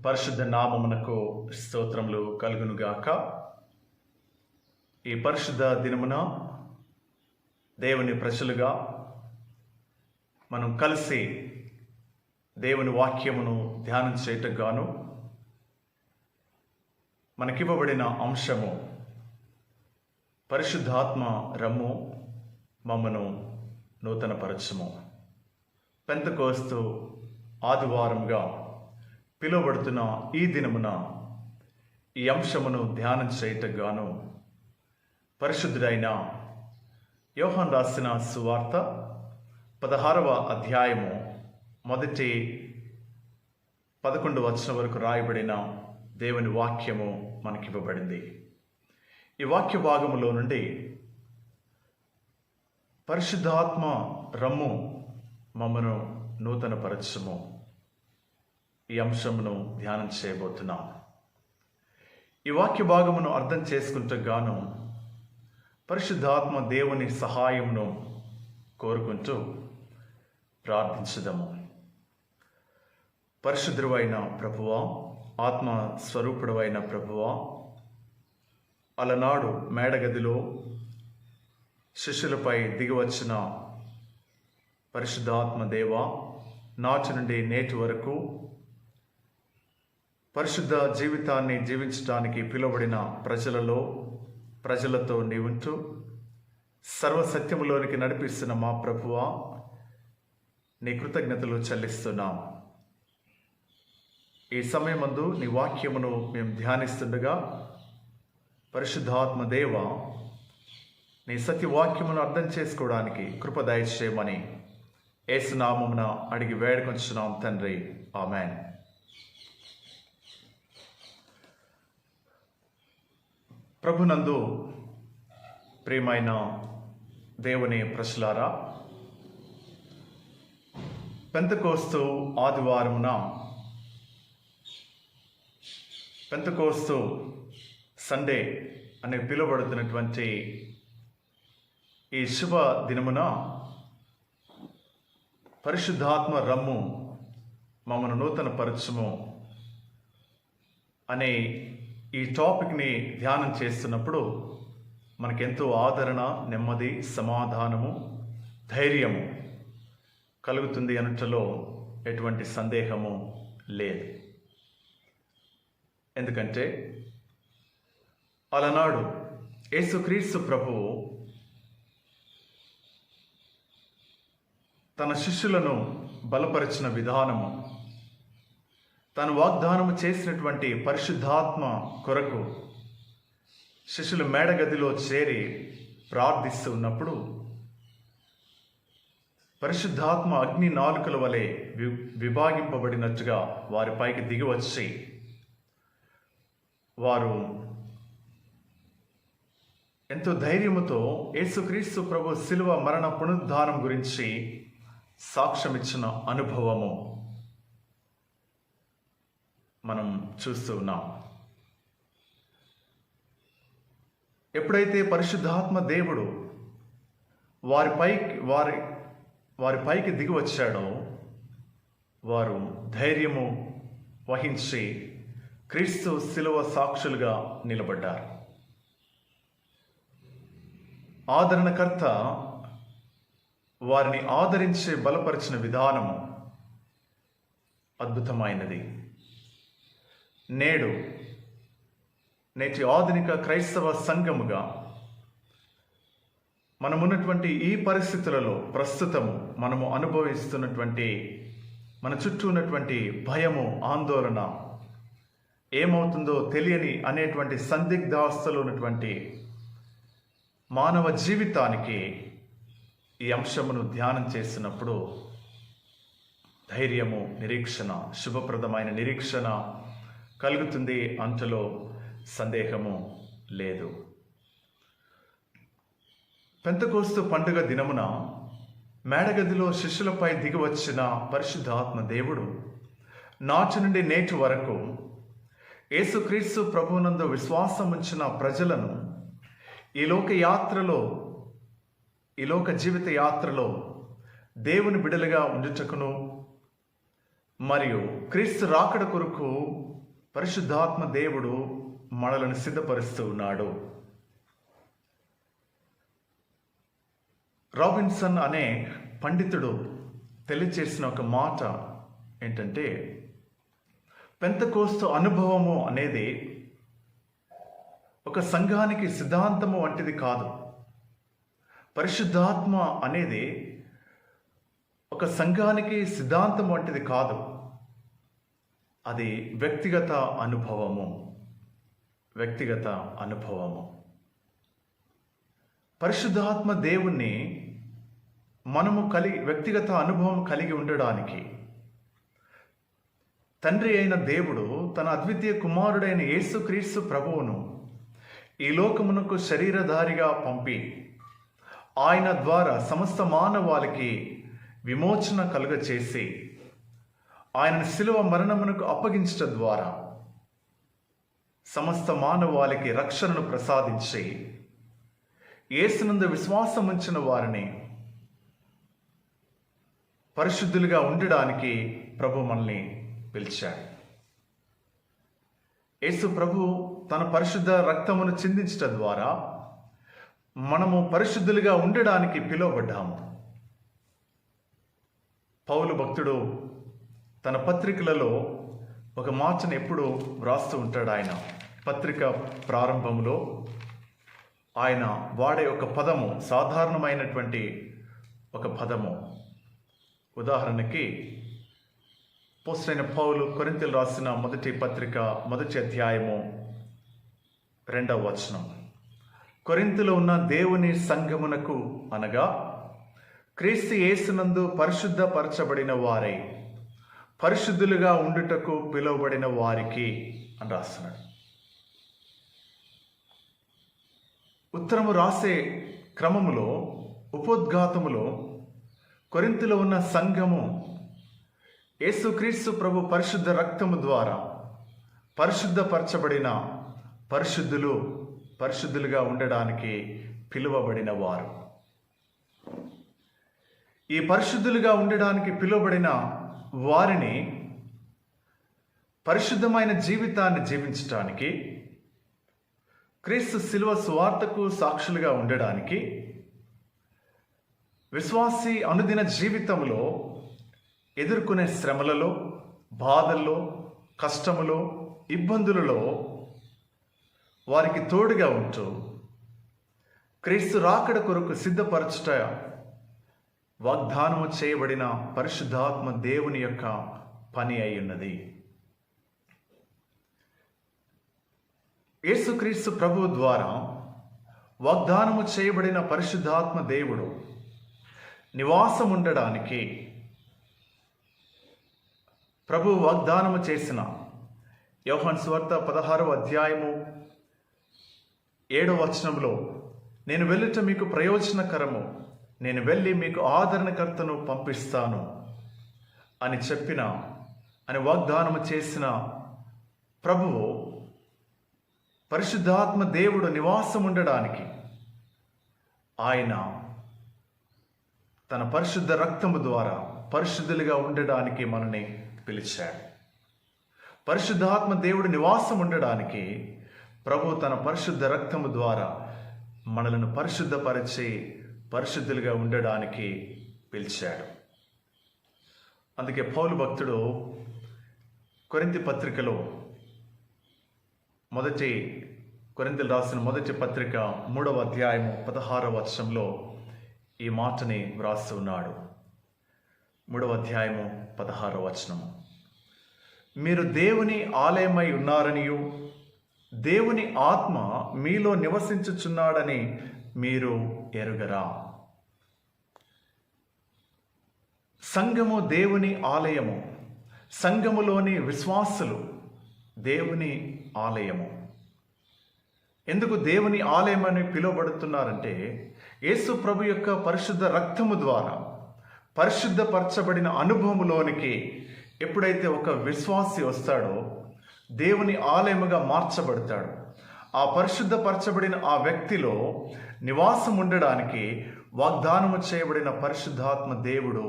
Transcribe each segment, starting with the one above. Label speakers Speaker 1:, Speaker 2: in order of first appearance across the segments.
Speaker 1: పరిశుద్ధ నామమునకు స్తోత్రములు కలుగునుగాక. ఈ పరిశుద్ధ దినమున దేవుని ప్రజలుగా మనం కలిసి దేవుని వాక్యమును ధ్యానం చేయటం గాను మనకివ్వబడిన అంశము పరిశుద్ధాత్మ రమ్ము మమ్మను నూతనపరచుము. పెంతెకోస్తు ఆదివారంగా పిలువబడుతున్న ఈ దినమున ఈ అంశమును ధ్యానం చేయటం గాను పరిశుద్ధుడైన యోహాను రాసిన సువార్త 16వ అధ్యాయము మొదటి 11 వచనం వరకు రాయబడిన దేవుని వాక్యము మనకివ్వబడింది. ఈ వాక్య భాగములో నుండి పరిశుద్ధాత్మ రమ్ము మమ్మను నూతనపరచుము ఈ అంశమును ధ్యానం చేయబోతున్నాం. ఈ వాక్య భాగమును అర్థం చేసుకుంటూ గాను పరిశుద్ధాత్మ దేవుని సహాయమును కోరుకుంటూ ప్రార్థించుదాము. పరిశుద్ధుడైన ప్రభువా, ఆత్మ స్వరూపుడైన ప్రభువా, అలనాడు మేడగదిలో శిష్యులపై దిగివచ్చిన పరిశుద్ధాత్మ దేవా, నాటి నుండి నేటి వరకు పరిశుద్ధ జీవితాన్ని జీవించడానికి పిలువబడిన ప్రజలతో నీవుంటూ సర్వసత్యములోనికి నడిపిస్తున్న మా ప్రభువా, నీ కృతజ్ఞతలు చెల్లిస్తున్నాం. ఈ సమయమందు నీ వాక్యమును మేము ధ్యానిస్తుండగా పరిశుద్ధాత్మ దేవ, నీ సత్యవాక్యమును అర్థం చేసుకోవడానికి కృప దయచేయమని యేసు నామమున అడిగి వేడుకొంచున్నాం తండ్రి, ఆమేన్. ప్రభునందు ప్రియమైన దేవుని ప్రజలారా, పెంతెకోస్తు ఆదివారమున పెంతెకోస్తు సండే అని పిలువబడుతున్నటువంటి ఈ శుభ దినమున పరిశుద్ధాత్మ రమ్ము మమ్మను నూతనపరచుము అనే ఈ టాపిక్ని ధ్యానం చేస్తున్నప్పుడు మనకెంతో ఆదరణ, నెమ్మది, సమాధానము, ధైర్యము కలుగుతుంది అనటంలో ఎటువంటి సందేహము లేదు. ఎందుకంటే అలనాడు యేసుక్రీస్తు ప్రభువు తన శిష్యులను బలపరిచిన విధానము, తాను వాగ్దానము చేసినటువంటి పరిశుద్ధాత్మ కొరకు శిష్యులు మేడగదిలో చేరి ప్రార్థిస్తూ ఉన్నప్పుడు పరిశుద్ధాత్మ అగ్ని నాలుకల వలె విభాగింపబడినట్టుగా వారి పైకి దిగివచ్చి వారు ఎంతో ధైర్యముతో యేసుక్రీస్తు ప్రభు శిలువ మరణ పునరుద్ధానం గురించి సాక్ష్యమిచ్చిన అనుభవము మనం చూస్తూ ఉన్నాం. ఎప్పుడైతే పరిశుద్ధాత్మ దేవుడు వారి పైకి దిగి వచ్చాడో వారు ధైర్యము వహించి క్రీస్తు శిలువ సాక్షులుగా నిలబడ్డారు. ఆదరణకర్త వారిని ఆదరించి బలపరిచిన విధానము అద్భుతమైనది. నేటి ఆధునిక క్రైస్తవ సంఘముగా మనమున్నటువంటి ఈ పరిస్థితులలో ప్రస్తుతము మనము అనుభవిస్తున్నటువంటి మన చుట్టూ ఉన్నటువంటి భయము, ఆందోళన, ఏమవుతుందో తెలియని అనేటువంటి సందిగ్ధావస్థలో ఉన్నటువంటి మానవ జీవితానికి ఈ అంశమును ధ్యానం చేసినప్పుడు ధైర్యము, నిరీక్షణ, శుభప్రదమైన నిరీక్షణ కలుగుతుంది. అంతలో సందేహము లేదు. పెంతెకోస్తు పండుగ దినమున మేడగదిలో శిష్యులపై దిగివచ్చిన పరిశుద్ధాత్మ దేవుడు నాటి నుండి నేటి వరకు యేసుక్రీస్తు ప్రభువునందు విశ్వాసం ఉంచిన ప్రజలను ఈ లోక జీవిత యాత్రలో దేవుని బిడలుగా ఉండుటకును మరియు క్రీస్తు రాకడ కొరకు పరిశుద్ధాత్మ దేవుడు మనలను సిద్ధపరుస్తూ ఉన్నాడు. రాబిన్సన్ అనే పండితుడు తెలియచేసిన ఒక మాట ఏంటంటే, పెంతెకోస్తు అనుభవము అనేది ఒక సంఘానికి సిద్ధాంతము వంటిది కాదు. పరిశుద్ధాత్మ అనేది ఒక సంఘానికి సిద్ధాంతం వంటిది కాదు. అది వ్యక్తిగత అనుభవము. పరిశుద్ధాత్మ దేవుణ్ణి మనము వ్యక్తిగత అనుభవం కలిగి ఉండడానికి తండ్రి అయిన దేవుడు తన అద్వితీయ కుమారుడైన యేసుక్రీస్తు ప్రభువును ఈ లోకమునకు శరీరధారిగా పంపి ఆయన ద్వారా సమస్త మానవాళికి విమోచన కలుగచేసి ఆయనను శిలువ మరణమునకు అప్పగించడం ద్వారా సమస్త మానవాళికి రక్షణను ప్రసాదించి యేసునందు విశ్వాసం ఉంచిన వారిని పరిశుద్ధులుగా ఉండడానికి ప్రభు మనల్ని పిలిచాడు. యేసు ప్రభు తన పరిశుద్ధ రక్తమును చిందించడం ద్వారా మనము పరిశుద్ధులుగా ఉండడానికి పిలువబడ్డాము. పౌలు భక్తుడు తన పత్రికలలో ఒక మాటను ఎప్పుడు వ్రాస్తూ ఉంటాడు. ఆయన పత్రిక ప్రారంభంలో ఆయన వాడే ఒక పదము, సాధారణమైనటువంటి ఒక పదము. ఉదాహరణకి అపోస్తలుడైన పౌలు కొరింథీయులకు రాసిన మొదటి పత్రిక 1వ అధ్యాయము 2వ వచనం, కొరింథీలో ఉన్న దేవుని సంఘమునకు అనగా క్రీస్తు యేసునందు పరిశుద్ధపరచబడిన వారై పరిశుద్ధులుగా ఉండుటకు పిలువబడిన వారికి అని రాస్తున్నాడు. ఉత్తరము రాసే క్రమములో ఉపోద్ఘాతములో కొరింథీలో ఉన్న సంఘము యేసుక్రీస్తు ప్రభు పరిశుద్ధ రక్తము ద్వారా పరిశుద్ధపరచబడిన పరిశుద్ధులుగా ఉండడానికి పిలువబడిన వారు. ఈ పరిశుద్ధులుగా ఉండడానికి పిలువబడిన వారిని పరిశుద్ధమైన జీవితాన్ని జీవించడానికి, క్రీస్తు శిలువ సువార్తకు సాక్షులుగా ఉండడానికి, విశ్వాసి అనుదిన జీవితంలో ఎదుర్కొనే శ్రమలలో, బాధల్లో, కష్టములో, ఇబ్బందులలో వారికి తోడుగా ఉంటూ క్రీస్తు రాకడ కొరకు సిద్ధపరచుట వాగ్దానము చేయబడిన పరిశుద్ధాత్మ దేవుని యొక్క పని అయి ఉన్నది. యేసుక్రీస్తు ప్రభువు ద్వారా వాగ్దానము చేయబడిన పరిశుద్ధాత్మ దేవుడు నివాసం ఉండడానికి ప్రభు వాగ్దానము చేసిన యోహాను సువార్త 16వ అధ్యాయము 7వ వచనంలో, నేను వెళ్ళుట మీకు ప్రయోజనకరము, నేను వెళ్ళి మీకు ఆదరణకర్తను పంపిస్తాను అని వాగ్దానము చేసిన ప్రభువు పరిశుద్ధాత్మ దేవుడు నివాసం ఉండడానికి ఆయన తన పరిశుద్ధ రక్తము ద్వారా పరిశుద్ధులుగా ఉండడానికి మనని పిలిచాడు. పరిశుద్ధాత్మ దేవుడు నివాసం ఉండడానికి ప్రభు తన పరిశుద్ధ రక్తము ద్వారా మనలను పరిశుద్ధపరిచి పరిశుద్ధులుగా ఉండడానికి పిలిచాడు. అందుకే పౌలు భక్తుడు కొరింథీ పత్రికలో కొరింథీయులకు రాసిన మొదటి పత్రిక 3వ అధ్యాయము 16వ వచనంలో ఈ మాటని వ్రాస్తూ ఉన్నాడు. 3వ అధ్యాయము 16వ వచనము, మీరు దేవుని ఆలయమై ఉన్నారనియు దేవుని ఆత్మ మీలో నివసించుచున్నాడని మీరు ఎరుగరా. సంఘము దేవుని ఆలయము, సంఘములోని విశ్వాసులు దేవుని ఆలయము. ఎందుకు దేవుని ఆలయం అని పిలువబడుతున్నారంటే, యేసు ప్రభు యొక్క పరిశుద్ధ రక్తము ద్వారా పరిశుద్ధపరచబడిన అనుభవములోనికి ఎప్పుడైతే ఒక విశ్వాసి వస్తాడో దేవుని ఆలయముగా మార్చబడతాడు. ఆ పరిశుద్ధపరచబడిన ఆ వ్యక్తిలో నివాసం ఉండడానికి వాగ్దానము చేయబడిన పరిశుద్ధాత్మ దేవుడు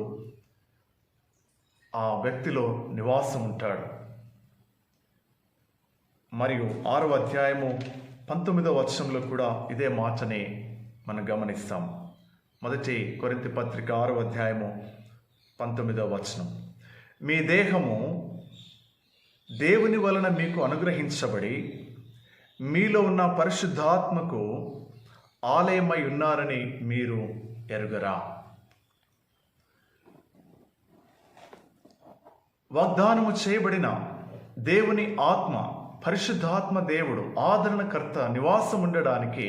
Speaker 1: ఆ వ్యక్తిలో నివాసం ఉంటాడు. మరియు 6వ అధ్యాయము 19వ వచనంలో కూడా ఇదే మాటని మనం గమనిస్తాం. మొదటి కొరింథీ పత్రిక 6వ అధ్యాయము 19వ వచనం. మీ దేహము దేవుని వలన మీకు అనుగ్రహించబడి మీలో ఉన్న పరిశుద్ధాత్మకు ఆలయమై ఉన్నారని మీరు ఎరుగరా? వాగ్దానము చేయబడిన దేవుని ఆత్మ, పరిశుద్ధాత్మ దేవుడు, ఆదరణకర్త నివాసం ఉండడానికి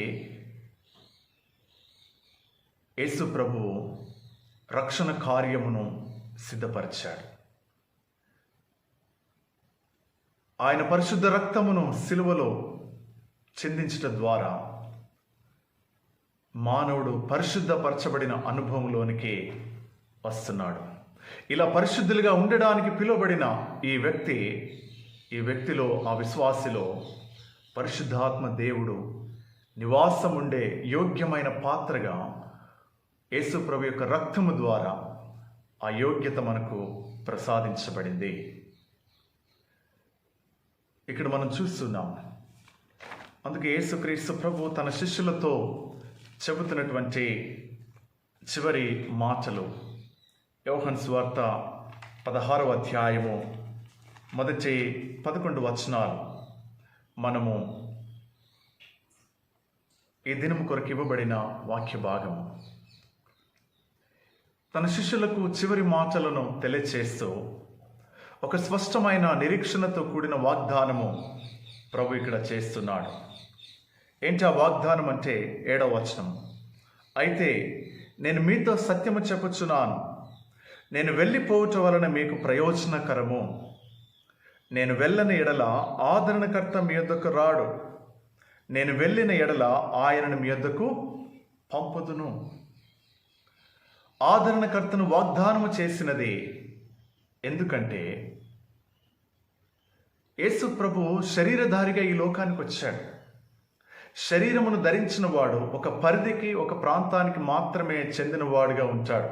Speaker 1: యేసు ప్రభువు రక్షణ కార్యమును సిద్ధపరిచాడు. ఆయన పరిశుద్ధ రక్తమును సిలువలో చిందించడం ద్వారా మానవుడు పరిశుద్ధపరచబడిన అనుభవంలోనికి వస్తున్నాడు. ఇలా పరిశుద్ధులుగా ఉండడానికి పిలువబడిన ఈ వ్యక్తిలో, ఆ విశ్వాసిలో పరిశుద్ధాత్మ దేవుడు నివాసం ఉండే యోగ్యమైన పాత్రగా యేసు ప్రభు యొక్క రక్తము ద్వారా ఆ యోగ్యత మనకు ప్రసాదించబడింది. ఇక్కడ మనం చూస్తున్నాం. అందుకే యేసుక్రీస్తు ప్రభు తన శిష్యులతో చెబుతున్నటువంటి చివరి మాటలు యోహాను సువార్త 16వ అధ్యాయము మొదటి 11 వచనాలు మనము ఈ దినము కొరకు ఇవ్వబడిన వాక్య భాగము. తన శిష్యులకు చివరి మాటలను తెలియచేస్తూ ఒక స్పష్టమైన నిరీక్షణతో కూడిన వాగ్దానము ప్రభు ఇక్కడ చేస్తున్నాడు. ఏంటి ఆ వాగ్దానం అంటే 7వ వచనం. అయితే నేను మీతో సత్యము చెప్పుచున్నాను, నేను వెళ్ళిపోవటం వలన మీకు ప్రయోజనకరము. నేను వెళ్ళని ఎడల ఆదరణకర్త మీ యొద్దకు రాడు, నేను వెళ్ళిన ఎడల ఆయనను మీ యొద్దకు పంపుదును. ఆదరణకర్తను వాగ్దానము చేసినది ఎందుకంటే యేసు ప్రభు శరీరధారిగా ఈ లోకానికి వచ్చాడు. శరీరమును ధరించిన వాడు ఒక పరిధికి, ఒక ప్రాంతానికి మాత్రమే చెందినవాడుగా ఉంటాడు.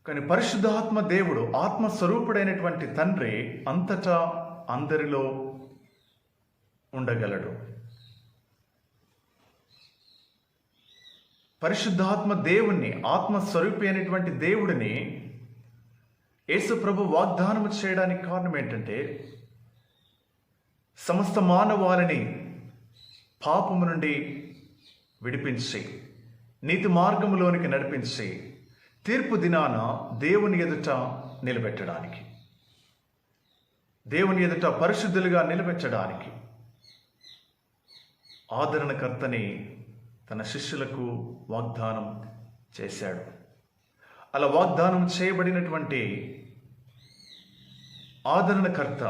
Speaker 1: కానీ పరిశుద్ధాత్మ దేవుడు, ఆత్మస్వరూపుడైనటువంటి తండ్రి అంతటా అందరిలో ఉండగలడు. పరిశుద్ధాత్మ దేవుణ్ణి, ఆత్మస్వరూపి అయినటువంటి దేవుడిని యేసు ప్రభు వాగ్దానము చేయడానికి కారణం ఏంటంటే సమస్త మానవాళిని పాపము నుండి విడిపించి నీతి మార్గములోనికి నడిపించి తీర్పు దినాన దేవుని ఎదుట నిలబెట్టడానికి, దేవుని ఎదుట పరిశుద్ధులుగా నిలబెట్టడానికి ఆదరణకర్తని తన శిష్యులకు వాగ్దానం చేశాడు. అలా వాగ్దానం చేయబడినటువంటి ఆదరణకర్త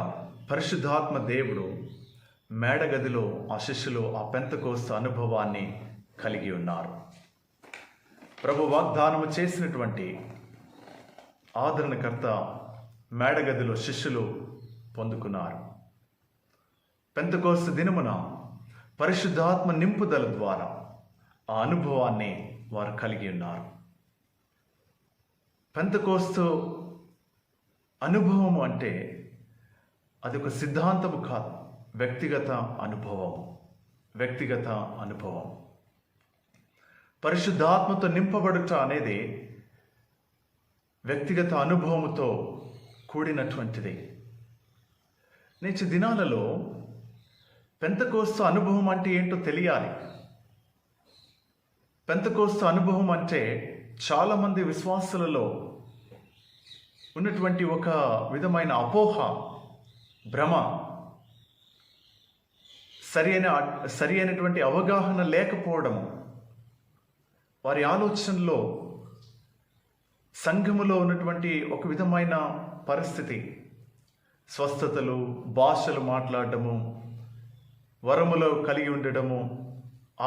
Speaker 1: పరిశుద్ధాత్మ దేవుడు మేడగదిలో ఆ శిష్యులు ఆ పెంతెకోస్తు అనుభవాన్ని కలిగి ఉన్నారు. ప్రభు వాగ్దానము చేసినటువంటి ఆదరణకర్త మేడగదిలో శిష్యులు పొందుకున్నారు. పెంతెకోస్తు దినమున పరిశుద్ధాత్మ నింపుదల ద్వారా ఆ అనుభవాన్ని వారు కలిగి ఉన్నారు. పెంతెకోస్తు అనుభవము అంటే అది ఒక సిద్ధాంతము కాదు, వ్యక్తిగత అనుభవం. పరిశుద్ధాత్మతో నింపబడుట అనేది వ్యక్తిగత అనుభవముతో కూడినటువంటిది. నేటి దినాలలో పెంతెకోస్తు అనుభవం అంటే ఏంటో తెలియాలి. పెంతెకోస్తు అనుభవం అంటే చాలామంది విశ్వాసులలో ఉన్నటువంటి ఒక విధమైన అపోహ, భ్రమ, సరి అయినటువంటి అవగాహన లేకపోవడము, వారి ఆలోచనలో సంఘములో ఉన్నటువంటి ఒక విధమైన పరిస్థితి, స్వస్థతలు, భాషలు మాట్లాడటము, వరములో కలిగి ఉండడము,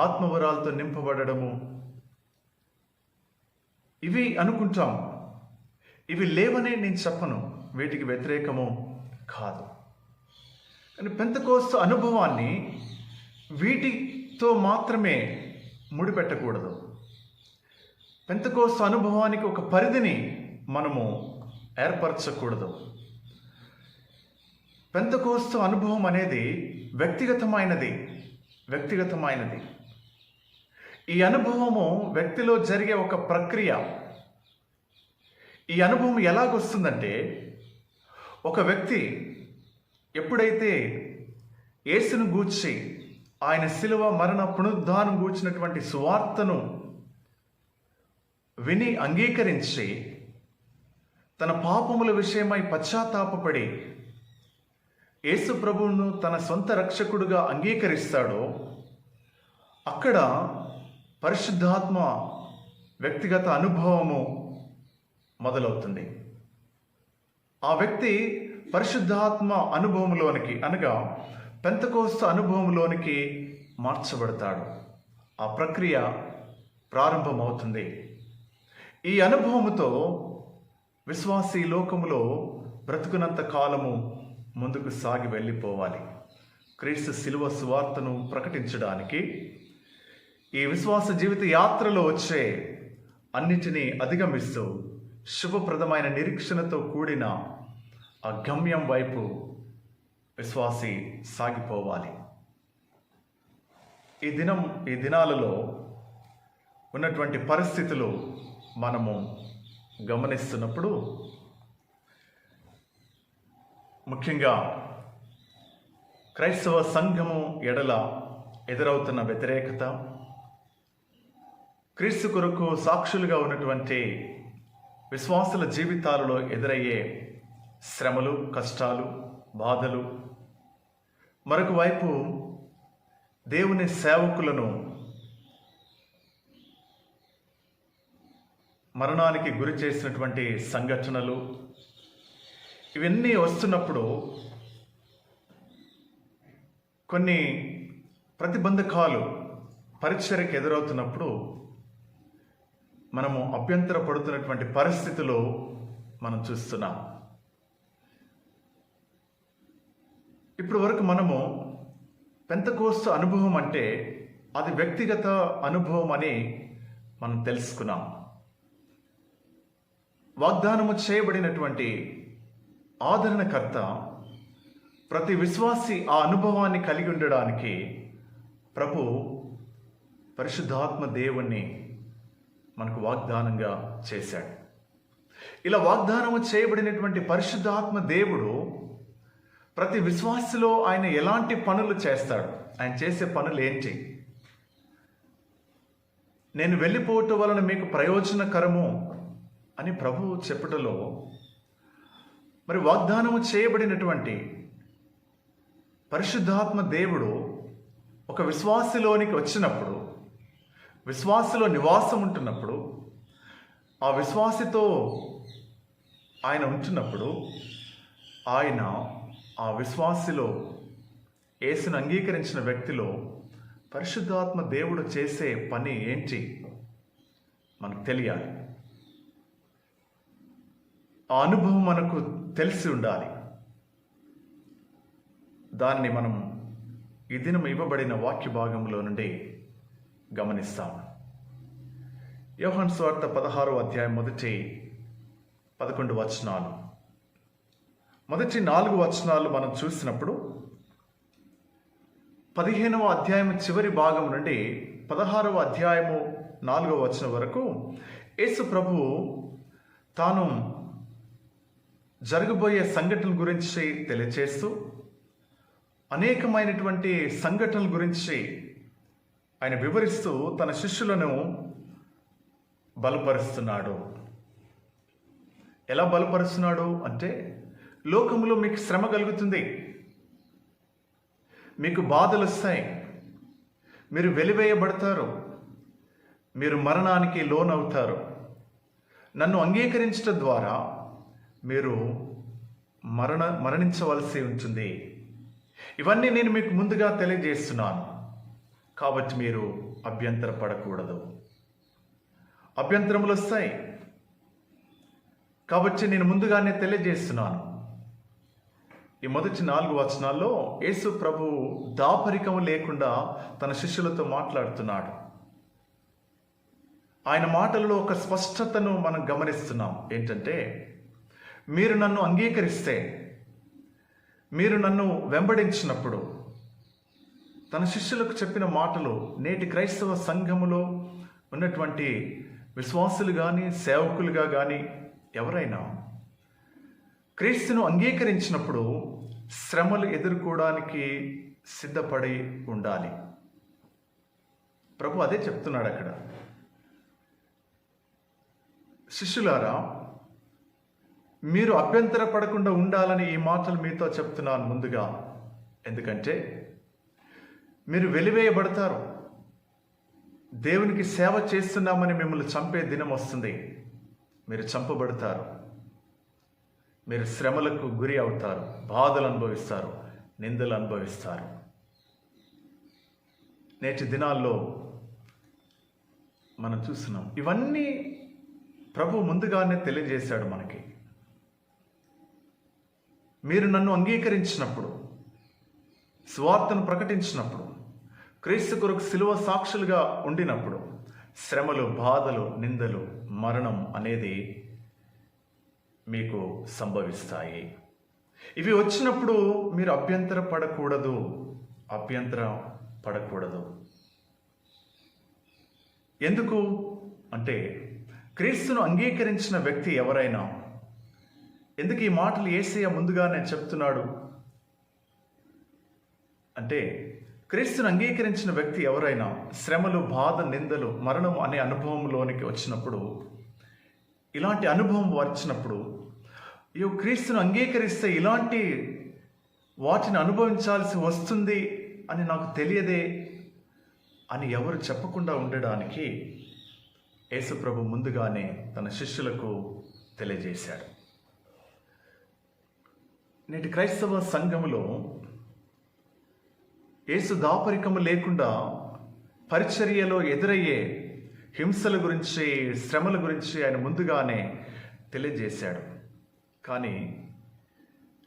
Speaker 1: ఆత్మవరాలతో నింపబడము, ఇవి అనుకుంటాం. ఇవి లేవనే నేను చెప్పను, వీటికి వ్యతిరేకము కాదు. కానీ పెంతెకోస్తు అనుభవాన్ని వీటితో మాత్రమే ముడిపెట్టకూడదు. పెంతెకోస్తు అనుభవానికి ఒక పరిధిని మనము ఏర్పరచకూడదు. పెంతెకోస్తు అనుభవం అనేది వ్యక్తిగతమైనది. ఈ అనుభవము వ్యక్తిలో జరిగే ఒక ప్రక్రియ. ఈ అనుభవం ఎలాగొస్తుందంటే, ఒక వ్యక్తి ఎప్పుడైతే యేసును గూర్చి, ఆయన శిలువ మరణ పునరుద్ధానం గూర్చినటువంటి సువార్తను విని అంగీకరించి తన పాపముల విషయమై పశ్చాత్తాపపడి యేసు ప్రభువును తన సొంత రక్షకుడుగా అంగీకరిస్తాడో, అక్కడ పరిశుద్ధాత్మ వ్యక్తిగత అనుభవము మొదలవుతుంది. ఆ వ్యక్తి పరిశుద్ధాత్మ అనుభవంలోనికి, అనగా పెంతెకోస్తు అనుభవంలోనికి మార్చబడతాడు. ఆ ప్రక్రియ ప్రారంభమవుతుంది. ఈ అనుభవముతో విశ్వాసీ లోకములో బ్రతుకునంత కాలము ముందుకు సాగి వెళ్ళిపోవాలి. క్రీస్తు శిలువ సువార్తను ప్రకటించడానికి ఈ విశ్వాస జీవిత యాత్రలో వచ్చే అన్నిటినీ అధిగమిస్తూ శుభప్రదమైన నిరీక్షణతో కూడిన ఆ గమ్యం వైపు విశ్వాసి సాగిపోవాలి. ఈ దినాలలో ఉన్నటువంటి పరిస్థితులు మనము గమనిస్తున్నప్పుడు, ముఖ్యంగా క్రైస్తవ సంఘము ఎడల ఎదురవుతున్న వ్యతిరేకత, క్రీస్తు కొరకు సాక్షులుగా ఉన్నటువంటి విశ్వాసుల జీవితాలలో ఎదురయ్యే శ్రమలు, కష్టాలు, బాధలు, మరొక వైపు దేవుని సేవకులను మరణానికి గురి చేసినటువంటి సంఘటనలు, ఇవన్నీ వస్తున్నప్పుడు కొన్ని ప్రతిబంధకాలు పరిచర్యకు ఎదురవుతున్నప్పుడు మనము అభ్యంతరపడుతున్నటువంటి పరిస్థితులు మనం చూస్తున్నాం. ఇప్పటి వరకు మనము పెంతెకోస్తు అనుభవం అంటే అది వ్యక్తిగత అనుభవం అని మనం తెలుసుకున్నాం. వాగ్దానము చేయబడినటువంటి ఆదరణకర్త ప్రతి విశ్వాసి ఆ అనుభవాన్ని కలిగి ఉండడానికి ప్రభు పరిశుద్ధాత్మ దేవుణ్ణి మనకు వాగ్దానంగా చేశాడు. ఇలా వాగ్దానము చేయబడినటువంటి పరిశుద్ధాత్మ దేవుడు ప్రతి విశ్వాసిలో ఆయన ఎలాంటి పనులు చేస్తాడు, ఆయన చేసే పనులు ఏంటి, నేను వెళ్ళిపోవటం వలన మీకు ప్రయోజనకరము అని ప్రభువు చెప్పుటలో, మరి వాగ్దానము చేయబడినటువంటి పరిశుద్ధాత్మ దేవుడు ఒక విశ్వాసిలోనికి వచ్చినప్పుడు, విశ్వాసిలో నివాసం ఉంటున్నప్పుడు, ఆ విశ్వాసితో ఆయన ఉంటున్నప్పుడు, ఆయన ఆ విశ్వాసిలో, యేసును అంగీకరించిన వ్యక్తిలో పరిశుద్ధాత్మ దేవుడు చేసే పని ఏంటి మనకు తెలియాలి. ఆ అనుభవం మనకు తెలిసి ఉండాలి. దాన్ని మనం ఈ దినం ఇవ్వబడిన వాక్య భాగంలో నుండి గమనిస్తాం. యోహాను సువార్త 16వ అధ్యాయం మొదటి 11 వచనాలు, మొదటి 4 వచనాలు మనం చూసినప్పుడు 15వ అధ్యాయం చివరి భాగం నుండి 16వ అధ్యాయము 4వ వచనం వరకు యేసు ప్రభువు తాను జరగబోయే సంఘటనల గురించి తెలియచేస్తూ అనేకమైనటువంటి సంఘటనల గురించి ఆయన వివరిస్తూ తన శిష్యులను బలపరుస్తున్నాడు. ఎలా బలపరుస్తున్నాడు అంటే, లోకంలో మీకు శ్రమ కలుగుతుంది, మీకు బాధలు వస్తాయి, మీరు వెలివేయబడతారు, మీరు మరణానికి లోనవుతారు. నన్ను అంగీకరించడం ద్వారా మీరు మరణించవలసి ఉంటుంది. ఇవన్నీ నేను మీకు ముందుగా తెలియజేస్తున్నాను, కాబట్టి మీరు అభ్యంతరపడకూడదు. అభ్యంతరములు వస్తాయి కాబట్టి నేను ముందుగానే తెలియజేస్తున్నాను. ఈ మొదటి 4 వచనాల్లో యేసు ప్రభు దాపరికం లేకుండా తన శిష్యులతో మాట్లాడుతున్నాడు. ఆయన మాటలలో ఒక స్పష్టతను మనం గమనిస్తున్నాం. ఏంటంటే, మీరు నన్ను అంగీకరిస్తే, మీరు నన్ను వెంబడించినప్పుడు, తన శిష్యులకు చెప్పిన మాటలు నేటి క్రైస్తవ సంఘములో ఉన్నటువంటి విశ్వాసులు కానీ సేవకులుగా కానీ ఎవరైనా క్రీస్తును అంగీకరించినప్పుడు శ్రమలు ఎదుర్కోవడానికి సిద్ధపడి ఉండాలి. ప్రభు అదే చెప్తున్నాడు అక్కడ. శిష్యులారా, మీరు అభ్యంతర పడకుండా ఉండాలని ఈ మాటలు మీతో చెప్తున్నాను ముందుగా. ఎందుకంటే మీరు వెలివేయబడతారు. దేవునికి సేవ చేస్తున్నామని మిమ్మల్ని చంపే దినం వస్తుంది. మీరు చంపబడతారు. మీరు శ్రమలకు గురి అవుతారు, బాధలు అనుభవిస్తారు, నిందలు అనుభవిస్తారు. నేటి దినాల్లో మనం చూస్తున్నాం. ఇవన్నీ ప్రభు ముందుగానే తెలియజేశాడు మనకి. మీరు నన్ను అంగీకరించినప్పుడు, సువార్తను ప్రకటించినప్పుడు, క్రీస్తు కొరకు శిలువ సాక్షులుగా ఉండినప్పుడు శ్రమలు, బాధలు, నిందలు, మరణం అనేది మీకు సంభవిస్తాయి. ఇవి వచ్చినప్పుడు మీరు అభ్యంతర పడకూడదు. ఎందుకు అంటే క్రీస్తును అంగీకరించిన వ్యక్తి ఎవరైనా, ఎందుకు ఈ మాటలు యేసయ్య ముందుగానే చెప్తున్నాడు అంటే, క్రీస్తును అంగీకరించిన వ్యక్తి ఎవరైనా శ్రమలు, బాధ, నిందలు, మరణం అనే అనుభవంలోనికి వచ్చినప్పుడు, ఇలాంటి అనుభవం వచ్చినప్పుడు, క్రీస్తును అంగీకరిస్తే ఇలాంటి వాటిని అనుభవించాల్సి వస్తుంది అని నాకు తెలియదే అని ఎవరు చెప్పకుండా ఉండడానికి యేసు ప్రభు ముందుగానే తన శిష్యులకు తెలియజేశాడు. నేటి క్రైస్తవ సంఘములో యేసు దాపరికము లేకుండా పరిచర్యలో ఎదురయ్యే హింసల గురించి, శ్రమల గురించి ఆయన ముందుగానే తెలియజేశాడు. కానీ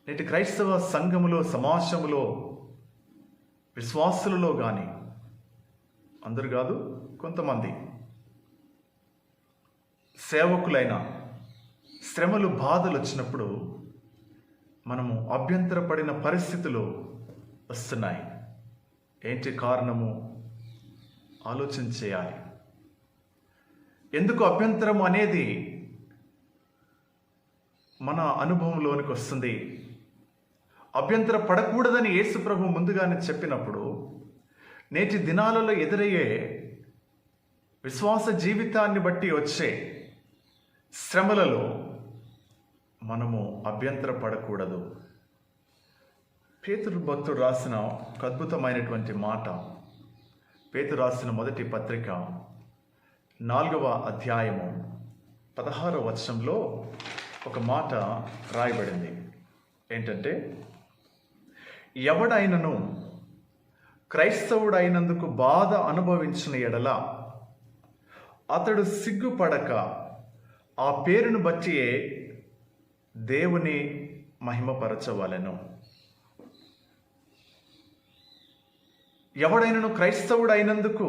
Speaker 1: నేటి క్రైస్తవ సంఘములో, సమాజములో, విశ్వాసులలో కానీ, అందరు కాదు, కొంతమంది సేవకులైన శ్రమలు, బాధలు వచ్చినప్పుడు మనము అభ్యంతరపడిన పరిస్థితులు వస్తున్నాయి. ఏంటి కారణము? ఆలోచన చేయాలి. ఎందుకు అభ్యంతరం అనేది మన అనుభవంలోనికి వస్తుంది? అభ్యంతర పడకూడదని యేసు ప్రభు ముందుగానే చెప్పినప్పుడు, నేటి దినాలలో ఎదురయ్యే విశ్వాస జీవితాన్ని బట్టి వచ్చే శ్రమలలో మనము అభ్యంతర పడకూడదు. పేతురు భక్తుడు రాసిన ఒక అద్భుతమైనటువంటి మాట, పేతురు రాసిన మొదటి పత్రిక 4వ అధ్యాయము 16వ వచనంలో ఒక మాట రాయబడింది. ఏంటంటే, ఎవడైనను క్రైస్తవుడైనందుకు బాధ అనుభవించిన ఎడల అతడు సిగ్గుపడక ఆ పేరును బట్టియే దేవుని మహిమపరచవలెను. ఎవడైనను క్రైస్తవుడైనందుకు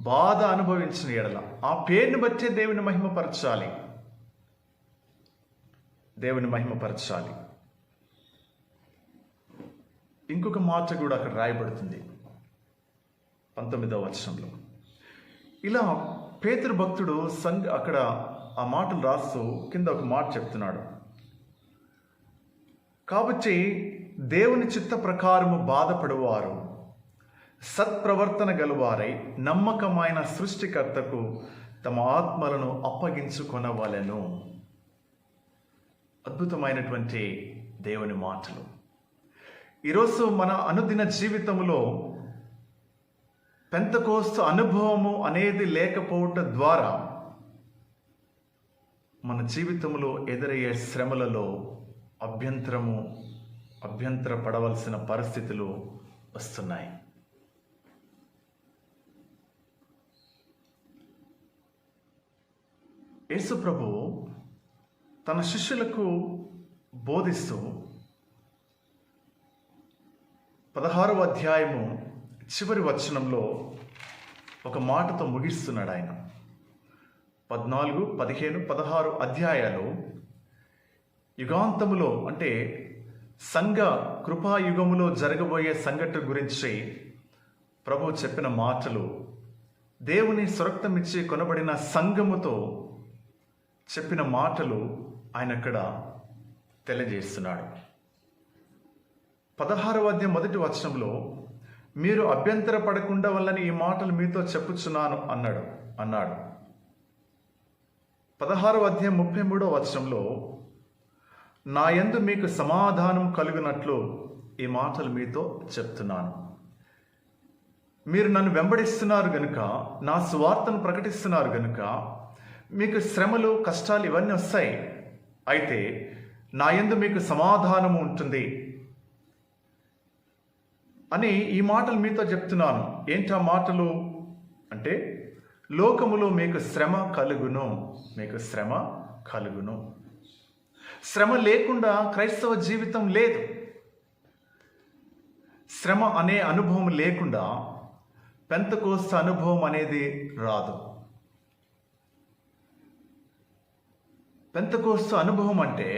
Speaker 1: బాధ అనుభవించిన ఎడల ఆ పేరును బట్టే దేవుని మహిమపరచాలి. ఇంకొక మాట కూడా అక్కడ రాయబడుతుంది 19వ వచనంలో. ఇలా పేతురు భక్తుడు అక్కడ ఆ మాటలు రాస్తూ కింద ఒక మాట చెప్తున్నాడు. కాబట్టి దేవుని చిత్త ప్రకారము బాధపడువారు సత్ప్రవర్తన గలవారై నమ్మకమైన సృష్టికర్తకు తమ ఆత్మలను అప్పగించుకొనవలెను. అద్భుతమైనటువంటి దేవుని మాటలు. ఈరోజు మన అనుదిన జీవితంలో పెంతెకోస్తు అనుభవము అనేది లేకపోవటం ద్వారా మన జీవితంలో ఎదురయ్యే శ్రమలలో అభ్యంతర పడవలసిన పరిస్థితులు వస్తున్నాయి. యేసు ప్రభు తన శిష్యులకు బోధిస్తూ 16వ అధ్యాయము చివరి వచనంలో ఒక మాటతో ముగిస్తున్నాడు ఆయన. 14, 15, 16 అధ్యాయాలు యుగాంతములో అంటే సంఘ కృపాయుగములో జరగబోయే సంఘటన గురించి ప్రభు చెప్పిన మాటలు, దేవుని స్వరక్తమిచ్చి కొనబడిన సంఘముతో చెప్పిన మాటలు ఆయన అక్కడ తెలియజేస్తున్నాడు. 16వ అధ్యాయం 1వ వచనంలో, మీరు అభ్యంతర పడకుండా వల్లని ఈ మాటలు మీతో చెప్పుచున్నాను అన్నాడు. 16వ అధ్యాయం 33వ వచనంలో, నా యందు మీకు సమాధానం కలుగునట్లు ఈ మాటలు మీతో చెప్తున్నాను. మీరు నన్ను వెంబడిస్తున్నారు గనుక, నా సువార్తను ప్రకటిస్తున్నారు గనుక మీకు శ్రమలు, కష్టాలు ఇవన్నీ వస్తాయి. అయితే నా యందు మీకు సమాధానము ఉంటుంది అని ఈ మాటలు మీతో చెప్తున్నాను. ఏంటి ఆ మాటలు అంటే, లోకములో మీకు శ్రమ కలుగును, మీకు శ్రమ కలుగును. శ్రమ లేకుండా క్రైస్తవ జీవితం లేదు. శ్రమ అనే అనుభవం లేకుండా పెంతెకోస్తు అనుభవం అనేది రాదు. పెంతెకోస్తు అనుభవం అంటే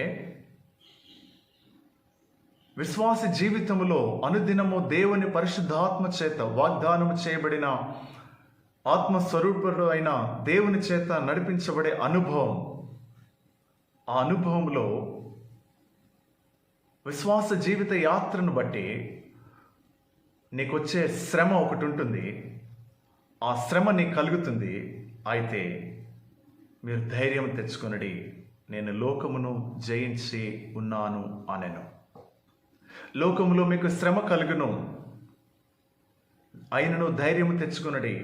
Speaker 1: విశ్వాస జీవితంలో అనుదినము దేవుని పరిశుద్ధాత్మ చేత వాగ్దానము చేయబడిన ఆత్మస్వరూపుడు అయిన దేవుని చేత నడిపించబడే అనుభవం. ఆ అనుభవంలో విశ్వాస జీవిత యాత్రను బట్టి నీకు వచ్చే శ్రమ ఒకటి ఉంటుంది. ఆ శ్రమ నీకు కలుగుతుంది. అయితే మీరు ధైర్యం తెచ్చుకొనడి, నేను లోకమును జయించి ఉన్నాను అనెను. లోకములో మీకు శ్రమ కలుగును, అయినను ధైర్యం తెచ్చుకొనడి,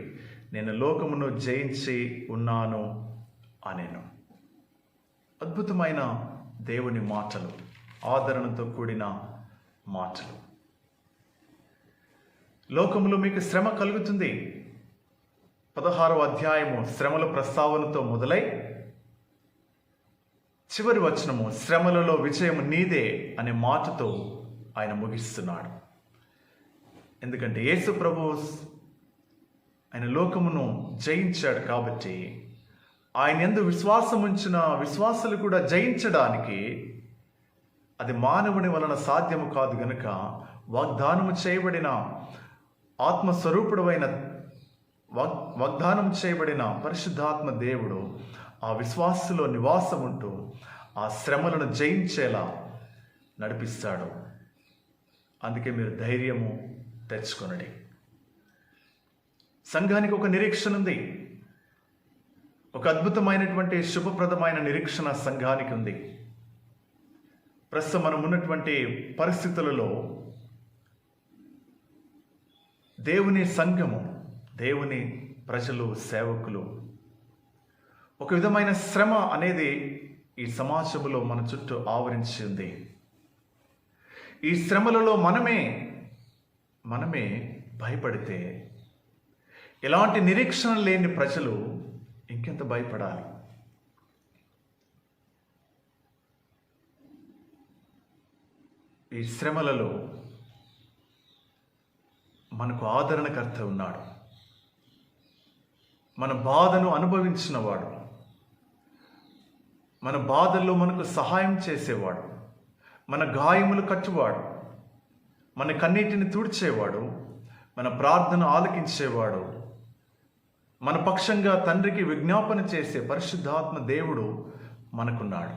Speaker 1: నేను లోకమును జయించి ఉన్నాను అనెను. అద్భుతమైన దేవుని మాటలు, ఆదరణతో కూడిన మాటలు. లోకములో మీకు శ్రమ కలుగుతుంది. 16వ అధ్యాయము శ్రమల ప్రస్తావనతో మొదలై చివరి వచనము శ్రమలలో విజయం నీదే అనే మాటతో ఆయన ముగిస్తున్నాడు. ఎందుకంటే యేసు ప్రభు ఆయన లోకమును జయించాడు కాబట్టి, ఆయన యందు విశ్వాసం ఉంచిన విశ్వాసులు కూడా జయించడానికి అది మానవుని వలన సాధ్యము కాదు గనుక, వాగ్దానము చేయబడిన ఆత్మస్వరూపుడు అయిన వాగ్దానం చేయబడిన పరిశుద్ధాత్మ దేవుడు ఆ విశ్వాసలో నివాసం ఉంటూ ఆ శ్రమలను జయించేలా నడిపిస్తాడు. అందుకే మీరు ధైర్యము తెచ్చుకొనండి. సంఘానికి ఒక నిరీక్షణ ఉంది. ఒక అద్భుతమైనటువంటి శుభప్రదమైన నిరీక్షణ సంఘానికి ఉంది. ప్రస్తుతం మనం ఉన్నటువంటి పరిస్థితులలో దేవుని సంఘము, దేవుని ప్రజలు, సేవకులు ఒక విధమైన శ్రమ అనేది ఈ సమాజంలో మన చుట్టూ ఆవరించి ఉంది. ఈ శ్రమలలో మనమే భయపడితే, ఎలాంటి నిరీక్షణ లేని ప్రజలు ఇంకెంత భయపడాలి? ఈ శ్రమలలో మనకు ఆదరణకర్త ఉన్నాడు. మన బాధను అనుభవించినవాడు, మన బాధల్లో మనకు సహాయం చేసేవాడు, మన గాయములు కట్టువాడు, మన కన్నీటిని తుడిచేవాడు, మన ప్రార్థన ఆలకించేవాడు, మన పక్షంగా తండ్రికి విజ్ఞాపన చేసే పరిశుద్ధాత్మ దేవుడు మనకున్నాడు.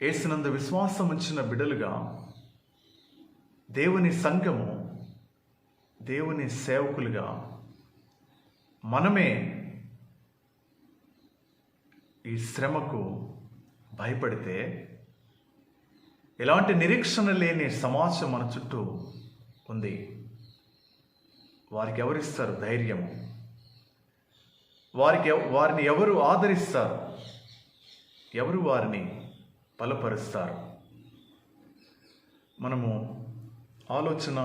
Speaker 1: యేసునందు విశ్వాసం ఉంచిన బిడ్డలుగా దేవుని సంఘము, దేవుని సేవకులుగా మనమే ఈ శ్రమకు భయపడితే, ఎలాంటి నిరీక్షణ లేని సమాజం మన చుట్టూ ఉంది. వారికి ఎవరిస్తారు ధైర్యము? వారిని ఎవరు ఆదరిస్తారు? ఎవరు వారిని బలపరుస్తారు? మనము ఆలోచన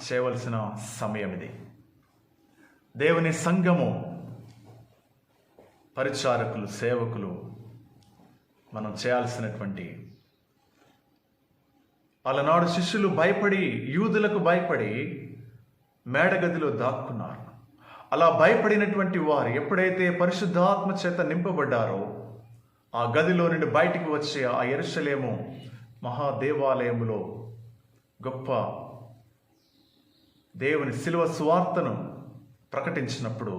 Speaker 1: చేయవలసిన సమయం ఇది. దేవుని సంఘము, పరిచారకులు, సేవకులు మనం చేయాల్సినటువంటి, అలనాడు శిష్యులు భయపడి, యూదులకు భయపడి మేడగదిలో దాక్కున్నారు. అలా భయపడినటువంటి వారు ఎప్పుడైతే పరిశుద్ధాత్మ చేత నింపబడ్డారో ఆ గదిలో నుండి బయటికి వచ్చి ఆ యెరూషలేము మహాదేవాలయములో గొప్ప దేవుని శిలువ సువార్తను ప్రకటించినప్పుడు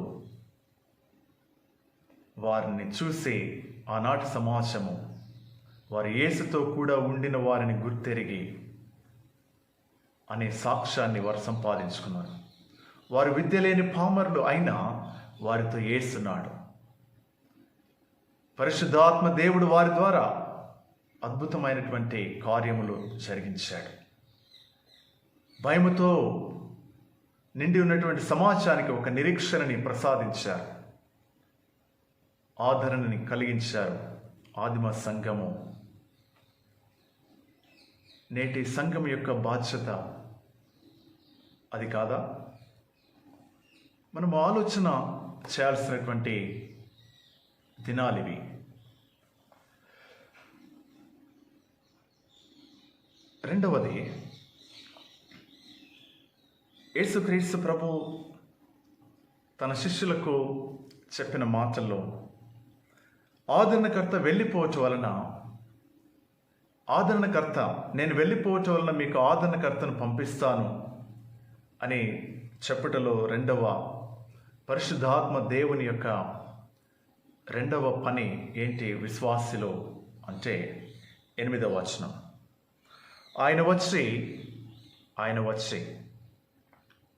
Speaker 1: వారిని చూసి ఆనాటి సమాజము వారు యేసుతో కూడా ఉండిన వారిని గుర్తెరిగి అనే సాక్ష్యాన్ని వారు సంపాదించుకున్నారు. వారు విద్య లేని పామరులు అయినా వారితో యేసున్నాడు. పరిశుద్ధాత్మ దేవుడు వారి ద్వారా అద్భుతమైనటువంటి కార్యములు జరిగించాడు. భయముతో నిండి ఉన్నటువంటి సమాజానికి ఒక నిరీక్షణని ప్రసాదించారు, ఆదరణని కలిగించారు. ఆదిమ సంఘము నేటి సంఘం యొక్క బాధ్యత అది కాదా? మనం ఆలోచన చేయాల్సినటువంటి దినాలివి. రెండవది, యేసుక్రీస్తు ప్రభు తన శిష్యులకు చెప్పిన మాటల్లో ఆదరణకర్త వెళ్ళిపోవటం వలన, నేను వెళ్ళిపోవటం వలన మీకు ఆదరణకర్తను పంపిస్తాను అని చెప్పుటలో రెండవ పరిశుద్ధాత్మ దేవుని యొక్క రెండవ పని ఏంటి విశ్వాసిలో అంటే 8వ వచనం. ఆయన వచ్చి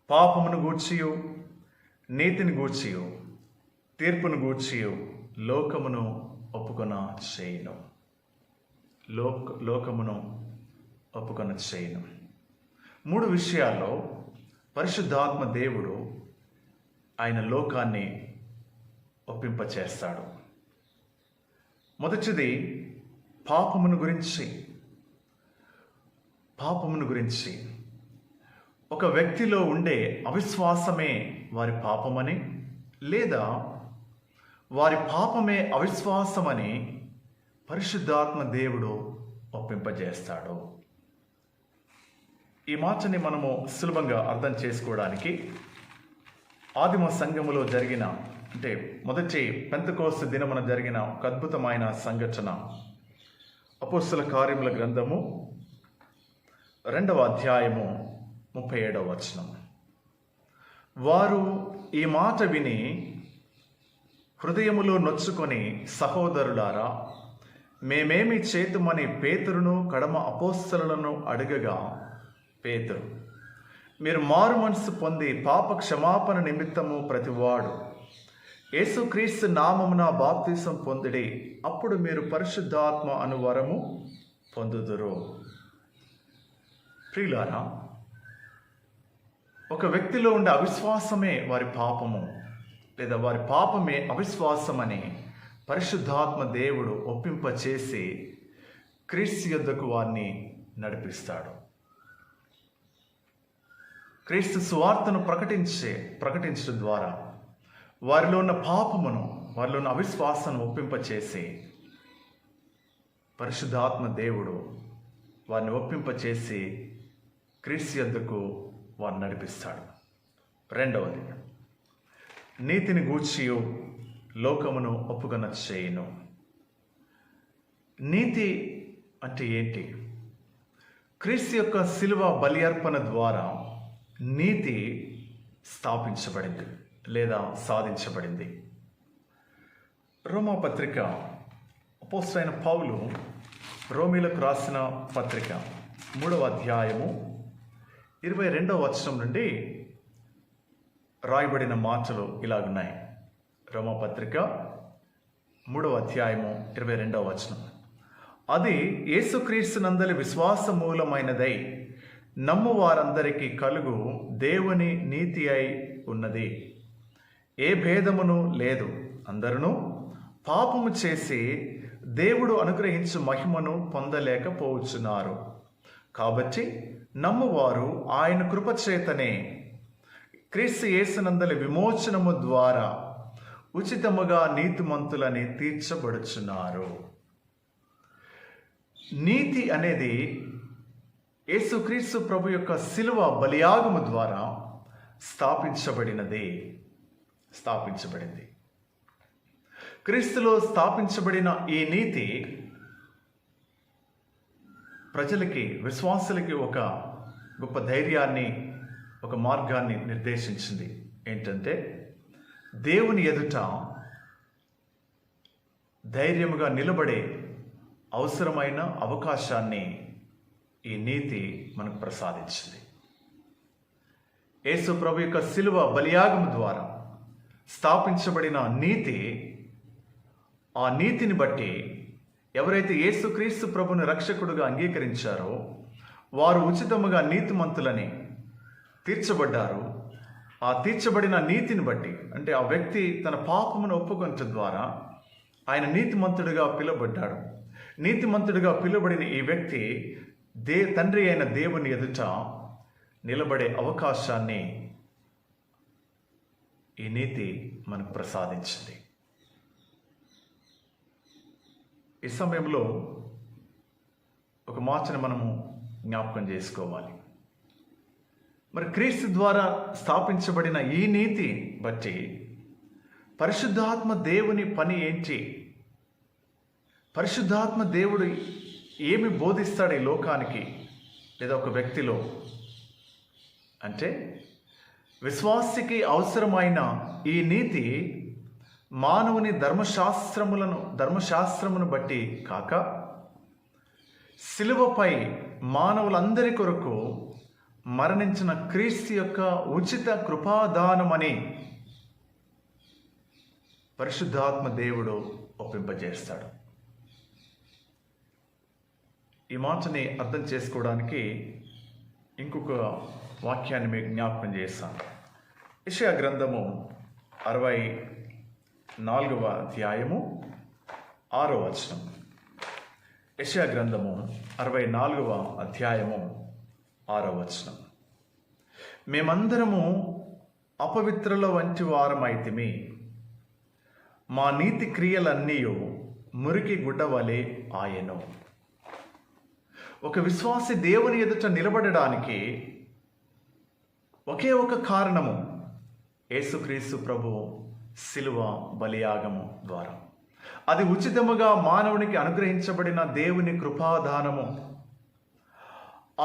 Speaker 1: పాపమును గూర్చియు నీతిని గూర్చియు తీర్పును గూర్చియు లోకమును ఒప్పుకొన చేయును. లోకమును ఒప్పుకొన చేయును. 3 విషయాల్లో పరిశుద్ధాత్మ దేవుడు ఆయన లోకాన్ని ఒప్పింపచేస్తాడు. మొదటిది పాపమును గురించి. ఒక వ్యక్తిలో ఉండే అవిశ్వాసమే వారి పాపమని, లేదా వారి పాపమే అవిశ్వాసమని పరిశుద్ధాత్మ దేవుడు ఒప్పింపజేస్తాడు. ఈ మాటని మనము సులభంగా అర్థం చేసుకోవడానికి ఆదిమ సంఘములో జరిగిన, అంటే మొదటి పెంతెకోస్తు దినమున జరిగిన ఒక అద్భుతమైన సంఘటన అపోస్తల కార్యముల గ్రంథము 2వ అధ్యాయము 37వ వచనం. వారు ఈ మాట విని హృదయములో నొచ్చుకొని, సహోదరులారా, మేమేమి చేతుమని పేతురును కడమ అపోస్తలులను అడగగా, పేతురు, మీరు మారు మనసు పొంది పాప క్షమాపణ నిమిత్తము ప్రతివాడు యేసుక్రీస్తు నామమున బాప్తిసం పొందిడి, అప్పుడు మీరు పరిశుద్ధాత్మ అను వరము పొందుదురు. ప్రియులారా, ఒక వ్యక్తిలో ఉండే అవిశ్వాసమే వారి పాపము, లేదా వారి పాపమే అవిశ్వాసమని పరిశుద్ధాత్మ దేవుడు ఒప్పింపచేసి క్రీస్తు యొద్దకు వారిని నడిపిస్తాడు. క్రీస్తు సువార్తను ప్రకటించడం ద్వారా వారిలో ఉన్న పాపమును, వారిలో ఉన్న అవిశ్వాసాన్ని ఒప్పింపచేసి పరిశుద్ధాత్మ దేవుడు వారిని ఒప్పింపచేసి క్రీస్తు యొద్దకు వారిని నడిపిస్తాడు. రెండవది, నీతిని గూర్చియు లోకమును ఒప్పుకొన చేయును. నీతి అంటే ఏంటి? క్రీస్తు యొక్క శిలువ బలి అర్పణ ద్వారా నీతి స్థాపించబడింది లేదా సాధించబడింది. రోమా పత్రిక అపోస్తలుడైన పౌలు రోమీలకు రాసిన పత్రిక 3వ అధ్యాయము 22వ వచనం నుండి రాయబడిన మాటలు ఇలాగున్నాయి. రోమా పత్రిక 3వ అధ్యాయము 22వ వచనం. అది యేసుక్రీస్తు నందలి విశ్వాస మూలమైనదై నమ్ము వారందరికీ కలుగు దేవుని నీతి అయి ఉన్నది. ఏ భేదమును లేదు, అందరూ పాపము చేసి దేవుడు అనుగ్రహించు మహిమను పొందలేకపోవచ్చున్నారు. కాబట్టి నమ్మువారు ఆయన కృపచేతనే క్రీస్తు యేసునందలి విమోచనము ద్వారా ఉచితముగా నీతిమంతులని తీర్చబడుచున్నారు. నీతి అనేది యేసుక్రీస్తు ప్రభు యొక్క శిలువ బలియాగము ద్వారా స్థాపించబడింది. క్రీస్తులో స్థాపించబడిన ఈ నీతి ప్రజలకి, విశ్వాసులకి ఒక గొప్ప ధైర్యాన్ని, ఒక మార్గాన్ని నిర్దేశించింది. ఏంటంటే దేవుని ఎదుట ధైర్యముగా నిలబడే అవసరమైన అవకాశాన్ని ఈ నీతి మనకు ప్రసాదించింది. యేసు ప్రభు యొక్క శిలువ బలియాగం ద్వారా స్థాపించబడిన నీతి, ఆ నీతిని బట్టి ఎవరైతే యేసుక్రీస్తు ప్రభుని రక్షకుడుగా అంగీకరించారో వారు ఉచితముగా నీతిమంతులని తీర్చబడ్డారు. ఆ తీర్చబడిన నీతిని బట్టి, అంటే ఆ వ్యక్తి తన పాపమును ఒప్పుకొనటం ద్వారా ఆయన నీతిమంతుడిగా పిలువబడ్డాడు. నీతిమంతుడిగా పిలువబడిన ఈ వ్యక్తి తండ్రి అయిన దేవుని ఎదుట నిలబడే అవకాశాన్ని ఈ నీతి మనకు ప్రసాదించింది. ఈ సమయంలో ఒక మాటను మనము జ్ఞాపకం చేసుకోవాలి. మరి క్రీస్తు ద్వారా స్థాపించబడిన ఈ నీతి బట్టి పరిశుద్ధాత్మ దేవుని పని ఏంటి? పరిశుద్ధాత్మ దేవుడు ఏమి బోధిస్తాడు ఈ లోకానికి లేదా ఒక వ్యక్తిలో అంటే, విశ్వాసికి అవసరమైన ఈ నీతి మానవుని ధర్మశాస్త్రమును బట్టి కాక, శిలువపై మానవులందరి కొరకు మరణించిన క్రీస్తు యొక్క ఉచిత కృపాదానమని పరిశుద్ధాత్మ దేవుడు ఒప్పింపజేస్తాడు. ఈ మాటని అర్థం చేసుకోవడానికి ఇంకొక వాక్యాన్ని మీకు జ్ఞాపకం చేస్తాను. యెషయా గ్రంథము 64వ అధ్యాయము 6వ వచనం. యెషయా గ్రంథము 64వ అధ్యాయము 6వ వచనం. మేమందరము అపవిత్రుల వంటి వారమైతిమి, మా నీతి క్రియలన్నీ మురికి గుడ్డ వలె ఆయను. ఒక విశ్వాసి దేవుని ఎదుట నిలబడడానికి ఒకే ఒక కారణము, యేసుక్రీస్తు ప్రభు శిలువ బలియాగము ద్వారా. అది ఉచితముగా మానవునికి అనుగ్రహించబడిన దేవుని కృపాదానము.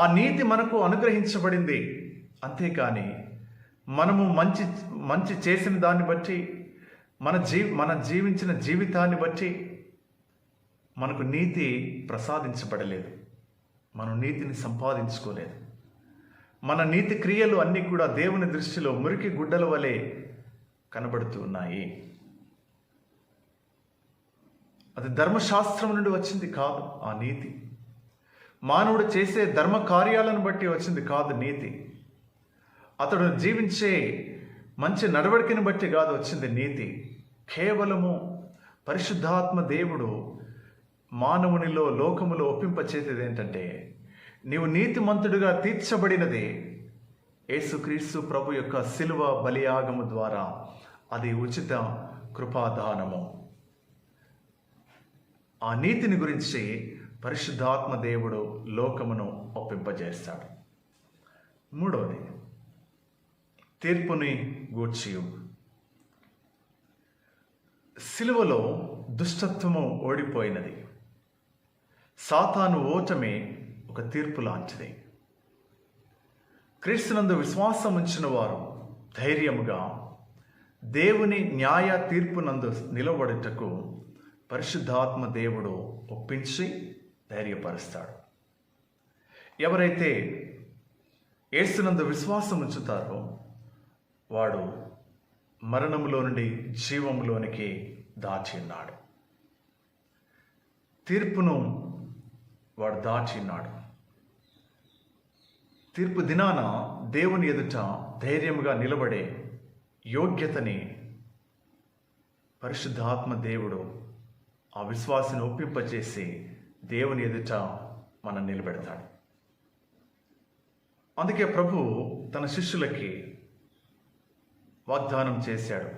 Speaker 1: ఆ నీతి మనకు అనుగ్రహించబడింది. అంతేకాని మనము మంచి చేసిన దాన్ని బట్టి, మన జీవించిన జీవితాన్ని బట్టి మనకు నీతి ప్రసాదించబడలేదు. మనం నీతిని సంపాదించుకోలేదు. మన నీతి క్రియలు అన్నీ కూడా దేవుని దృష్టిలో మురికి గుడ్డల వలె కనబడుతూ ఉన్నాయి. అది ధర్మశాస్త్రం నుండి వచ్చింది కాదు. ఆ నీతి మానవుడు చేసే ధర్మ కార్యాలను బట్టి వచ్చింది కాదు. నీతి అతడు జీవించే మంచి నడవడికని బట్టి కాదు వచ్చింది నీతి. కేవలము పరిశుద్ధాత్మ దేవుడు మానవునిలో, లోకములో ఒప్పింపచేసేది ఏంటంటే, నీవు నీతిమంతుడిగా తీర్చబడినది యేసుక్రీస్తు ప్రభు యొక్క శిలువ బలియాగము ద్వారా. అది ఉచిత కృపాదానము. ఆ నీతిని గురించి పరిశుద్ధాత్మ దేవుడు లోకమును ఒప్పింపజేస్తాడు. మూడవది, తీర్పుని గూర్చి. శిలువలో దుష్టత్వము ఓడిపోయినది. సాతాను ఓటమి ఒక తీర్పు లాంటిది. క్రీస్తునందు విశ్వాసం ఉంచిన వారు ధైర్యముగా దేవుని న్యాయ తీర్పునందు నిలబడుటకు పరిశుద్ధాత్మ దేవుడు ఒప్పించి ధైర్యపరుస్తాడు. ఎవరైతే యేసునందు విశ్వాసం ఉంచుతారో వాడు మరణములో నుండి జీవములోనికి దాచి ఉన్నాడు. తీర్పును వాడు దాచి ఉన్నాడు. తీర్పు దినాన దేవుని ఎదుట ధైర్యముగా నిలబడే యోగ్యతని పరిశుద్ధాత్మ దేవుడు ఆ విశ్వాసాన్ని ఒప్పింపచేసి దేవుని ఎదుట మనం నిలబెడతాడు. అందుకే ప్రభు తన శిష్యులకి వాగ్దానం చేశాడు,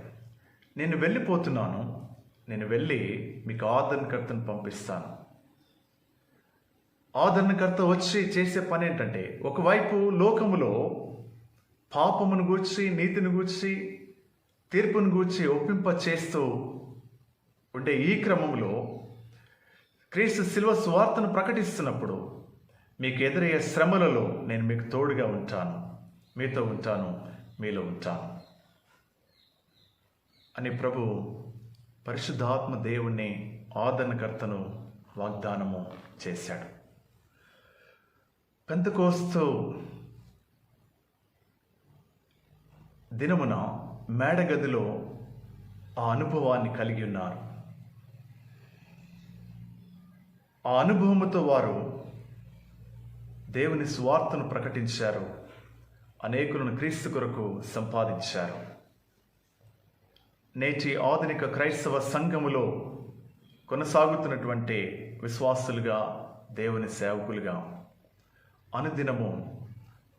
Speaker 1: నేను వెళ్ళిపోతున్నాను, నేను వెళ్ళి మీకు ఆదరణకర్తను పంపిస్తాను. ఆదరణకర్త వచ్చి చేసే పని ఏంటంటే, ఒకవైపు లోకములో పాపమును గూర్చి, నీతిని గూర్చి, తీర్పును గూర్చి ఒప్పింప చేస్తూ ఉండే ఈ క్రమంలో క్రీస్తు శిలువ సువార్తను ప్రకటిస్తున్నప్పుడు మీకు ఎదురయ్యే శ్రమలలో నేను మీకు తోడుగా ఉంటాను, మీతో ఉంటాను, మీలో ఉంటాను అని ప్రభు పరిశుద్ధాత్మ దేవుణ్ణి ఆదరణకర్తను వాగ్దానము చేశాడు. పెంతెకోస్తు దినమున మేడగదిలో ఆ అనుభవాన్ని కలిగి ఉన్నారు. ఆ అనుభవముతో వారు దేవుని సువార్తను ప్రకటించారు, అనేకులను క్రీస్తు కొరకు సంపాదించారు. నేటి ఆధునిక క్రైస్తవ సంఘములో కొనసాగుతున్నటువంటి విశ్వాసులుగా, దేవుని సేవకులుగా అనుదినము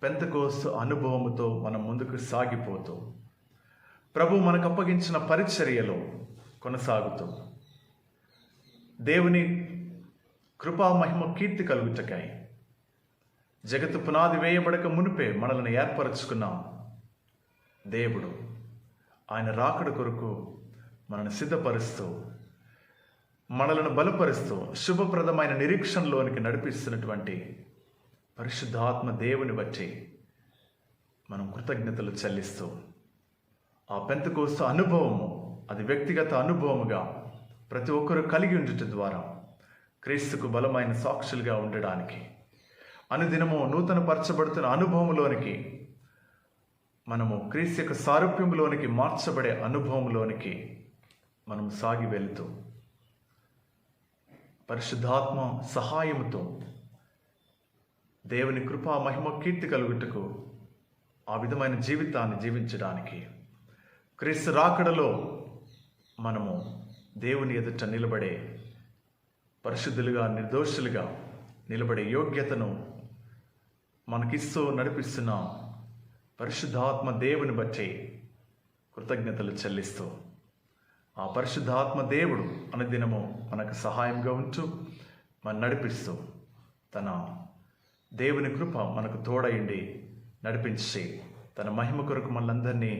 Speaker 1: పెంతెకోస్తు అనుభవముతో మనం ముందుకు సాగిపోతూ ప్రభు మనకు అప్పగించిన పరిచర్యలో కొనసాగుతూ దేవుని కృపా మహిమ కీర్తి కలుగుటకై జగత్తు పునాది వేయబడక మునిపే మనల్ని ఏర్పరచుకున్నాం దేవుడు ఆయన రాకడ కొరకు మనల్ని సిద్ధపరుస్తూ, మనలను బలపరుస్తూ శుభప్రదమైన నిరీక్షణలోనికి నడిపిస్తున్నటువంటి పరిశుద్ధాత్మ దేవుని బట్టి మనం కృతజ్ఞతలు చెల్లిస్తూ ఆ పెంతెకోస్తు అనుభవము అది వ్యక్తిగత అనుభవముగా ప్రతి ఒక్కరూ కలిగి ఉండటం ద్వారా క్రీస్తుకు బలమైన సాక్షులుగా ఉండడానికి, అనుదినము నూతన పరచబడుతున్న అనుభవంలోనికి, మనము క్రీస్తు యొక్క సారూప్యంలోనికి మార్చబడే అనుభవంలోనికి మనం సాగి వెళుతూ పరిశుద్ధాత్మ సహాయముతో దేవుని కృపా మహిమ కీర్తి కలుగుటకు ఆ విధమైన జీవితాన్ని జీవించడానికి, క్రీస్తు రాకడలో మనము దేవుని ఎదుట నిలబడే పరిశుద్ధులుగా, నిర్దోషులుగా నిలబడే యోగ్యతను మనకిస్తూ నడిపిస్తున్న పరిశుద్ధాత్మ దేవుని బట్టి కృతజ్ఞతలు చెల్లిస్తూ ఆ పరిశుద్ధాత్మ దేవుడు అనుదినము మనకు సహాయంగా ఉంటూ మనం నడిపిస్తూ తన దేవుని కృప మనకు తోడైండి నడిపించి తన మహిమ కొరకు మనందరినీ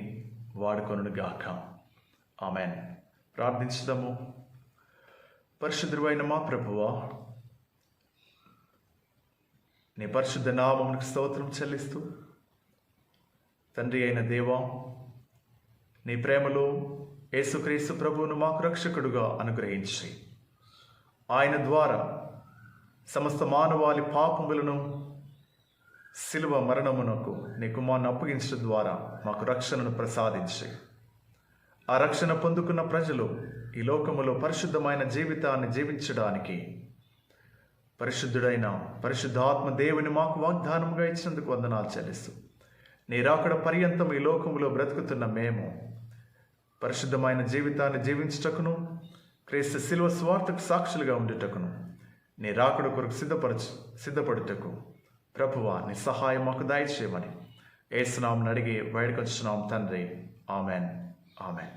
Speaker 1: వాడుకొనుగాక. ఆమెన్. ప్రార్థించుదాము. పరిశుద్ధుడైన మా ప్రభువా, నీ పరిశుద్ధ నామమునకు స్తోత్రం చెల్లిస్తూ, తండ్రి అయిన దేవా, నీ ప్రేమలో యేసుక్రీస్తు ప్రభువును మాకు రక్షకుడుగా అనుగ్రహించి ఆయన ద్వారా సమస్త మానవాళి పాపములను శిలువ మరణమునకు నీ కుమారుని అప్పగించడం ద్వారా మాకు రక్షణను ప్రసాదించి ఆ రక్షణ పొందుకున్న ప్రజలు ఈ లోకములో పరిశుద్ధమైన జీవితాన్ని జీవించడానికి పరిశుద్ధుడైన పరిశుద్ధాత్మ దేవుని మాకు వాగ్దానముగా ఇచ్చినందుకు వందనాలు చెల్లిస్తూ, నీ రాకడ పర్యంతం ఈ లోకములో బ్రతుకుతున్న మేము పరిశుద్ధమైన జీవితాన్ని జీవించుటకును, క్రీస్తు శిలువ స్వార్థకు సాక్షులుగా ఉండుటకును, నీ రాకడ కొరకు సిద్ధపడుటకు ప్రభువా నీ సహాయం మాకు దయచేయమని యేసు నామమున అడిగి వేడుకొంచుచున్నాం తండ్రి. ఆమెన్. ఆమెన్.